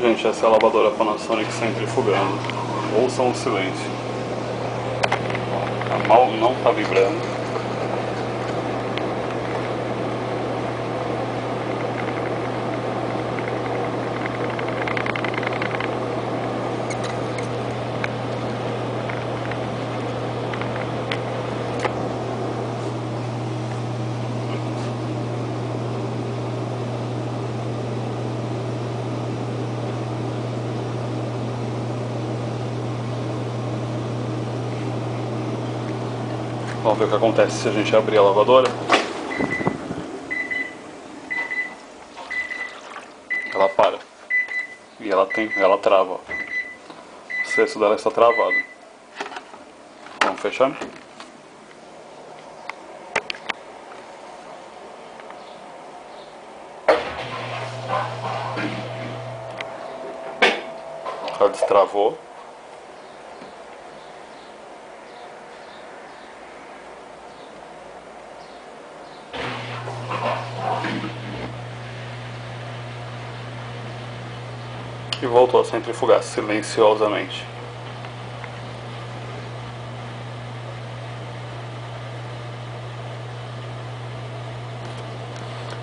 Gente, essa é a lavadora Panasonic centrifugando. Ouçam o silêncio. A mão não está vibrando. Vamos ver o que acontece se a gente abrir a lavadora. Ela para. E ela trava. O cesto dela está travado. Vamos fechar? Ela destravou. E voltou a centrifugar silenciosamente.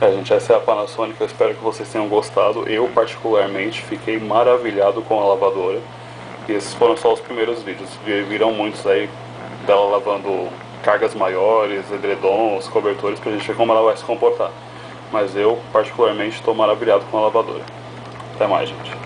Gente, essa é a Panasonic, eu espero que vocês tenham gostado. Eu particularmente fiquei maravilhado com a lavadora. E esses foram só os primeiros vídeos. Virão muitos aí dela lavando cargas maiores, edredons, cobertores, pra gente ver como ela vai se comportar. Mas eu particularmente estou maravilhado com a lavadora. Até mais, gente.